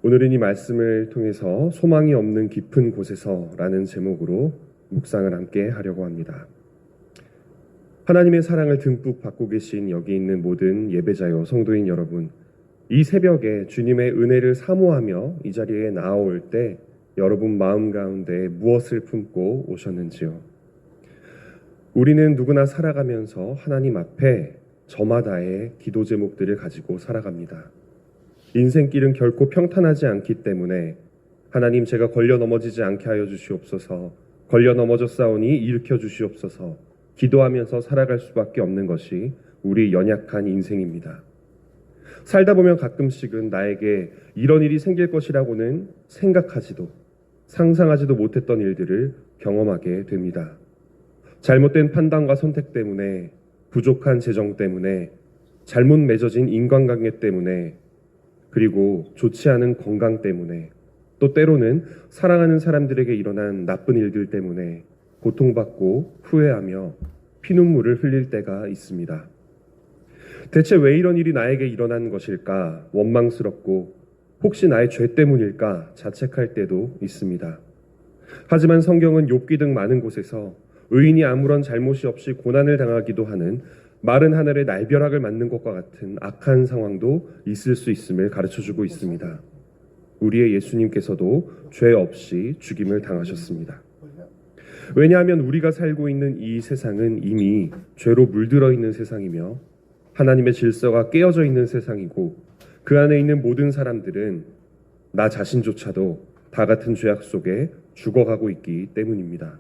오늘은 이 말씀을 통해서 소망이 없는 깊은 곳에서라는 제목으로 묵상을 함께 하려고 합니다. 하나님의 사랑을 듬뿍 받고 계신 여기 있는 모든 예배자여 성도인 여러분, 이 새벽에 주님의 은혜를 사모하며 이 자리에 나아올 때 여러분 마음 가운데 무엇을 품고 오셨는지요? 우리는 누구나 살아가면서 하나님 앞에 저마다의 기도 제목들을 가지고 살아갑니다. 인생길은 결코 평탄하지 않기 때문에 하나님, 제가 걸려 넘어지지 않게 하여 주시옵소서, 걸려 넘어졌사오니 일으켜 주시옵소서 기도하면서 살아갈 수밖에 없는 것이 우리 연약한 인생입니다. 살다 보면 가끔씩은 나에게 이런 일이 생길 것이라고는 생각하지도 상상하지도 못했던 일들을 경험하게 됩니다. 잘못된 판단과 선택 때문에, 부족한 재정 때문에, 잘못 맺어진 인간관계 때문에, 그리고 좋지 않은 건강 때문에, 또 때로는 사랑하는 사람들에게 일어난 나쁜 일들 때문에 고통받고 후회하며 피눈물을 흘릴 때가 있습니다. 대체 왜 이런 일이 나에게 일어난 것일까 원망스럽고 혹시 나의 죄 때문일까 자책할 때도 있습니다. 하지만 성경은 욥기 등 많은 곳에서 의인이 아무런 잘못이 없이 고난을 당하기도 하는 마른 하늘의 날벼락을 맞는 것과 같은 악한 상황도 있을 수 있음을 가르쳐주고 있습니다. 우리의 예수님께서도 죄 없이 죽임을 당하셨습니다. 왜냐하면 우리가 살고 있는 이 세상은 이미 죄로 물들어 있는 세상이며 하나님의 질서가 깨어져 있는 세상이고, 그 안에 있는 모든 사람들은 나 자신조차도 다 같은 죄악 속에 죽어가고 있기 때문입니다.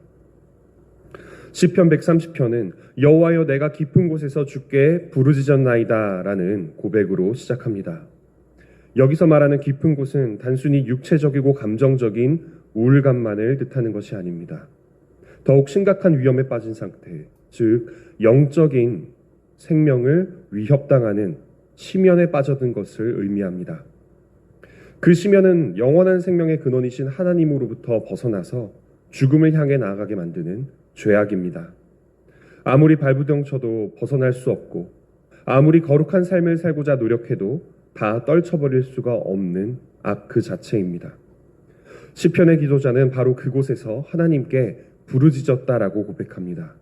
시편 130편은 여호와여, 내가 깊은 곳에서 주께 부르짖었나이다 라는 고백으로 시작합니다. 여기서 말하는 깊은 곳은 단순히 육체적이고 감정적인 우울감만을 뜻하는 것이 아닙니다. 더욱 심각한 위험에 빠진 상태, 즉 영적인 생명을 위협당하는 심연에 빠져든 것을 의미합니다. 그 심연은 영원한 생명의 근원이신 하나님으로부터 벗어나서 죽음을 향해 나아가게 만드는 죄악입니다. 아무리 발부둥쳐도 벗어날 수 없고, 아무리 거룩한 삶을 살고자 노력해도 다 떨쳐버릴 수가 없는 악 그 자체입니다. 시편의 기도자는 바로 그곳에서 하나님께 부르짖었다라고 고백합니다.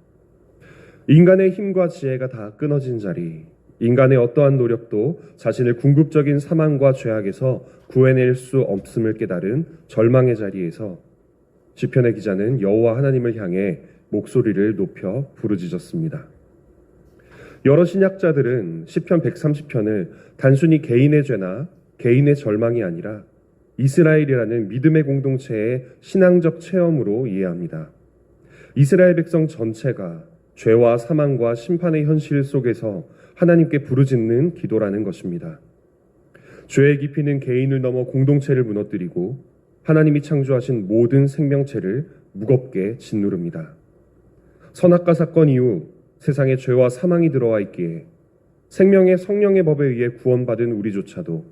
인간의 힘과 지혜가 다 끊어진 자리, 인간의 어떠한 노력도 자신을 궁극적인 사망과 죄악에서 구해낼 수 없음을 깨달은 절망의 자리에서 시편의 기자는 여호와 하나님을 향해 목소리를 높여 부르짖었습니다. 여러 신학자들은 시편 130편을 단순히 개인의 죄나 개인의 절망이 아니라 이스라엘이라는 믿음의 공동체의 신앙적 체험으로 이해합니다. 이스라엘 백성 전체가 죄와 사망과 심판의 현실 속에서 하나님께 부르짖는 기도라는 것입니다. 죄의 깊이는 개인을 넘어 공동체를 무너뜨리고 하나님이 창조하신 모든 생명체를 무겁게 짓누릅니다. 선악과 사건 이후 세상에 죄와 사망이 들어와 있기에 생명의 성령의 법에 의해 구원받은 우리조차도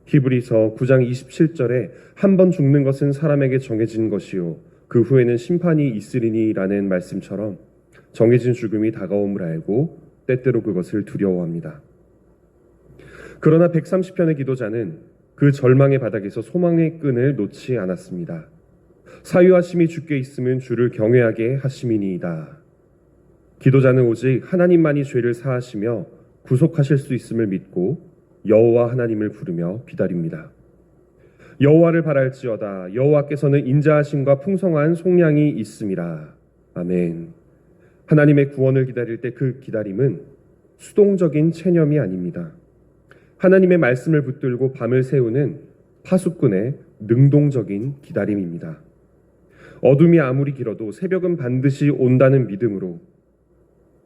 히브리서 9장 27절에 한 번 죽는 것은 사람에게 정해진 것이요 그 후에는 심판이 있으리니 라는 말씀처럼 정해진 죽음이 다가옴을 알고 때때로 그것을 두려워합니다. 그러나 130편의 기도자는 그 절망의 바닥에서 소망의 끈을 놓지 않았습니다. 사유하심이 주께 있으면 주를 경외하게 하심이니이다. 기도자는 오직 하나님만이 죄를 사하시며 구속하실 수 있음을 믿고 여호와 하나님을 부르며 기다립니다. 여호와를 바랄지어다. 여호와께서는 인자하심과 풍성한 속량이 있음이라. 아멘. 하나님의 구원을 기다릴 때 그 기다림은 수동적인 체념이 아닙니다. 하나님의 말씀을 붙들고 밤을 새우는 파수꾼의 능동적인 기다림입니다. 어둠이 아무리 길어도 새벽은 반드시 온다는 믿음으로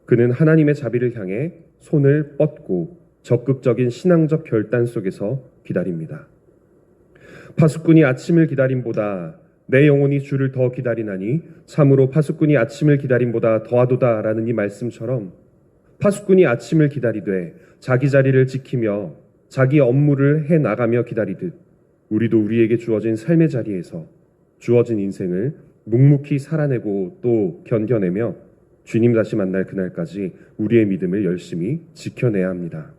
그는 하나님의 자비를 향해 손을 뻗고 적극적인 신앙적 결단 속에서 기다립니다. 파수꾼이 아침을 기다림보다 내 영혼이 주를 더 기다리나니 참으로 파수꾼이 아침을 기다림보다 더하도다 라는 이 말씀처럼 파수꾼이 아침을 기다리되 자기 자리를 지키며 자기 업무를 해나가며 기다리듯 우리도 우리에게 주어진 삶의 자리에서 주어진 인생을 묵묵히 살아내고 또 견뎌내며 주님 다시 만날 그날까지 우리의 믿음을 열심히 지켜내야 합니다.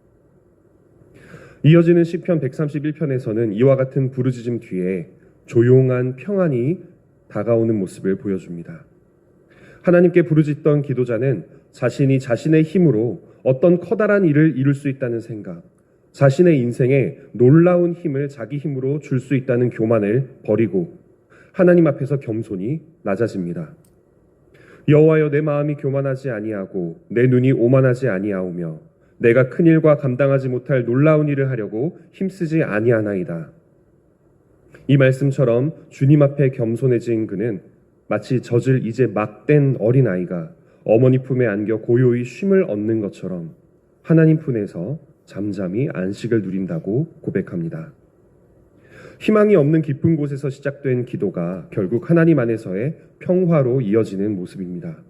이어지는 시편 131편에서는 이와 같은 부르짖음 뒤에 조용한 평안이 다가오는 모습을 보여줍니다. 하나님께 부르짖던 기도자는 자신이 자신의 힘으로 어떤 커다란 일을 이룰 수 있다는 생각, 자신의 인생에 놀라운 힘을 자기 힘으로 줄 수 있다는 교만을 버리고 하나님 앞에서 겸손히 낮아집니다. 여호와여, 내 마음이 교만하지 아니하고 내 눈이 오만하지 아니하오며 내가 큰 일과 감당하지 못할 놀라운 일을 하려고 힘쓰지 아니하나이다. 이 말씀처럼 주님 앞에 겸손해진 그는 마치 젖을 이제 막 뗀 어린아이가 어머니 품에 안겨 고요히 쉼을 얻는 것처럼 하나님 품에서 잠잠히 안식을 누린다고 고백합니다. 희망이 없는 깊은 곳에서 시작된 기도가 결국 하나님 안에서의 평화로 이어지는 모습입니다.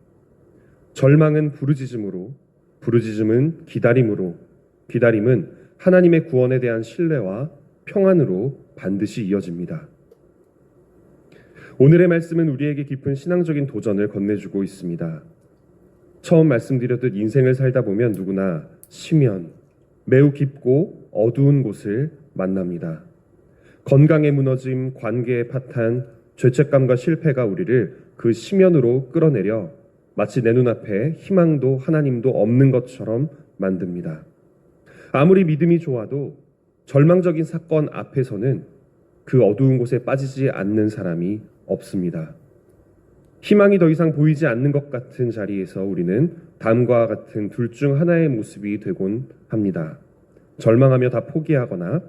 절망은 부르짖음으로, 부르짖음은 기다림으로, 기다림은 하나님의 구원에 대한 신뢰와 평안으로 반드시 이어집니다. 오늘의 말씀은 우리에게 깊은 신앙적인 도전을 건네주고 있습니다. 처음 말씀드렸듯 인생을 살다 보면 누구나 심연, 매우 깊고 어두운 곳을 만납니다. 건강의 무너짐, 관계의 파탄, 죄책감과 실패가 우리를 그 심연으로 끌어내려 마치 내 눈앞에 희망도 하나님도 없는 것처럼 만듭니다. 아무리 믿음이 좋아도 절망적인 사건 앞에서는 그 어두운 곳에 빠지지 않는 사람이 없습니다. 희망이 더 이상 보이지 않는 것 같은 자리에서 우리는 다음과 같은 둘 중 하나의 모습이 되곤 합니다. 절망하며 다 포기하거나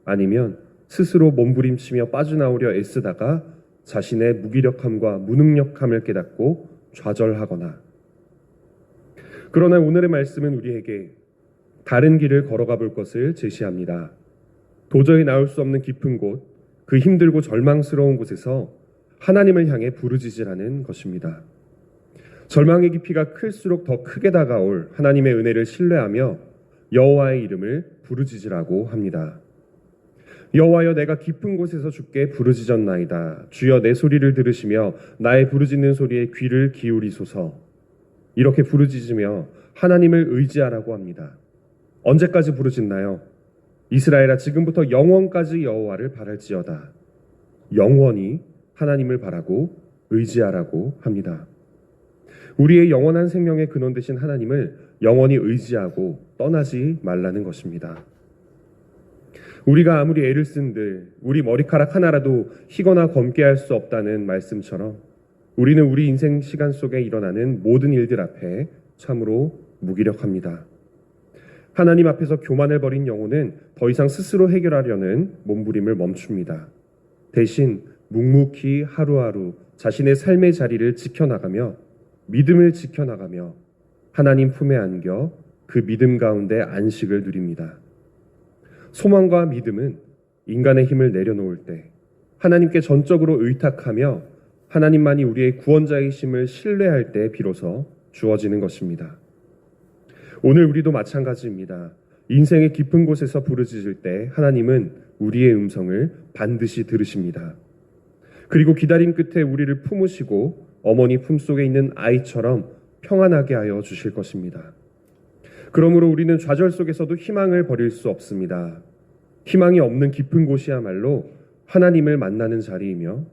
아니면 스스로 몸부림치며 빠져나오려 애쓰다가 자신의 무기력함과 무능력함을 깨닫고 좌절하거나. 그러나 오늘의 말씀은 우리에게 다른 길을 걸어가 볼 것을 제시합니다. 도저히 나올 수 없는 깊은 곳, 그 힘들고 절망스러운 곳에서 하나님을 향해 부르짖으라는 것입니다. 절망의 깊이가 클수록 더 크게 다가올 하나님의 은혜를 신뢰하며 여호와의 이름을 부르짖으라고 합니다. 여호와여, 내가 깊은 곳에서 주께 부르짖었나이다. 주여, 내 소리를 들으시며 나의 부르짖는 소리에 귀를 기울이소서. 이렇게 부르짖으며 하나님을 의지하라고 합니다. 언제까지 부르짖나요? 이스라엘아, 지금부터 영원까지 여호와를 바랄지어다. 영원히 하나님을 바라고 의지하라고 합니다. 우리의 영원한 생명의 근원 되신 하나님을 영원히 의지하고 떠나지 말라는 것입니다. 우리가 아무리 애를 쓴들 우리 머리카락 하나라도 희거나 검게 할 수 없다는 말씀처럼 우리는 우리 인생 시간 속에 일어나는 모든 일들 앞에 참으로 무기력합니다. 하나님 앞에서 교만을 버린 영혼은 더 이상 스스로 해결하려는 몸부림을 멈춥니다. 대신 묵묵히 하루하루 자신의 삶의 자리를 지켜나가며 믿음을 지켜나가며 하나님 품에 안겨 그 믿음 가운데 안식을 누립니다. 소망과 믿음은 인간의 힘을 내려놓을 때 하나님께 전적으로 의탁하며 하나님만이 우리의 구원자이심을 신뢰할 때 비로소 주어지는 것입니다. 오늘 우리도 마찬가지입니다. 인생의 깊은 곳에서 부르짖을 때 하나님은 우리의 음성을 반드시 들으십니다. 그리고 기다림 끝에 우리를 품으시고 어머니 품속에 있는 아이처럼 평안하게 하여 주실 것입니다. 그러므로 우리는 좌절 속에서도 희망을 버릴 수 없습니다. 희망이 없는 깊은 곳이야말로 하나님을 만나는 자리이며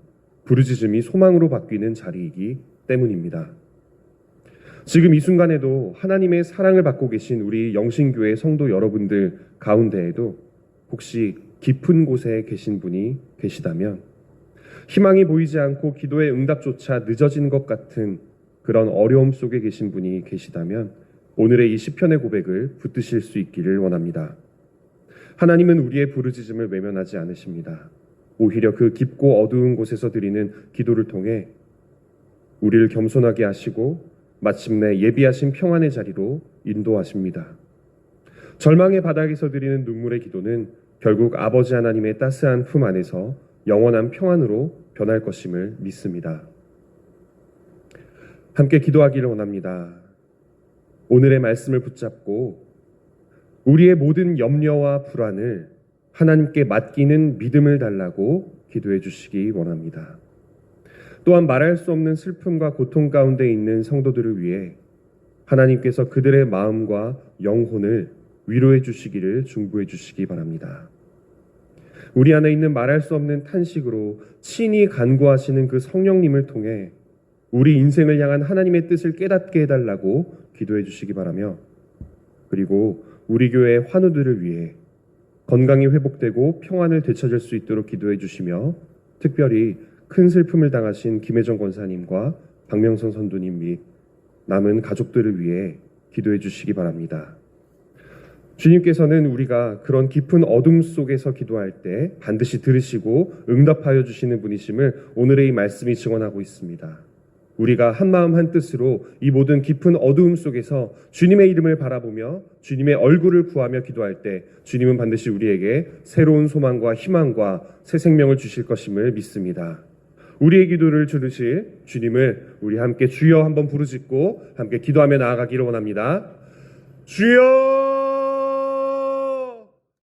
부르짖음이 소망으로 바뀌는 자리이기 때문입니다. 지금 이 순간에도 하나님의 사랑을 받고 계신 우리 영신교회 성도 여러분들 가운데에도 혹시 깊은 곳에 계신 분이 계시다면, 희망이 보이지 않고 기도의 응답조차 늦어진 것 같은 그런 어려움 속에 계신 분이 계시다면 오늘의 이 시편의 고백을 붙드실 수 있기를 원합니다. 하나님은 우리의 부르짖음을 외면하지 않으십니다. 오히려 그 깊고 어두운 곳에서 드리는 기도를 통해 우리를 겸손하게 하시고 마침내 예비하신 평안의 자리로 인도하십니다. 절망의 바닥에서 드리는 눈물의 기도는 결국 아버지 하나님의 따스한 품 안에서 영원한 평안으로 변할 것임을 믿습니다. 함께 기도하기를 원합니다. 오늘의 말씀을 붙잡고 우리의 모든 염려와 불안을 하나님께 맡기는 믿음을 달라고 기도해 주시기 원합니다. 또한 말할 수 없는 슬픔과 고통 가운데 있는 성도들을 위해 하나님께서 그들의 마음과 영혼을 위로해 주시기를 중보해 주시기 바랍니다. 우리 안에 있는 말할 수 없는 탄식으로 친히 간구하시는 그 성령님을 통해 우리 인생을 향한 하나님의 뜻을 깨닫게 해달라고 기도해 주시기 바라며, 그리고 우리 교회의 환우들을 위해 건강이 회복되고 평안을 되찾을 수 있도록 기도해 주시며, 특별히 큰 슬픔을 당하신 김혜정 권사님과 박명선 선도님 및 남은 가족들을 위해 기도해 주시기 바랍니다. 주님께서는 우리가 그런 깊은 어둠 속에서 기도할 때 반드시 들으시고 응답하여 주시는 분이심을 오늘의 이 말씀이 증언하고 있습니다. 우리가 한마음 한뜻으로 이 모든 깊은 어두움 속에서 주님의 이름을 바라보며 주님의 얼굴을 구하며 기도할 때 주님은 반드시 우리에게 새로운 소망과 희망과 새 생명을 주실 것임을 믿습니다. 우리의 기도를 들으실 주님을 우리 함께 주여 한번 부르짖고 함께 기도하며 나아가기를 원합니다. 주여!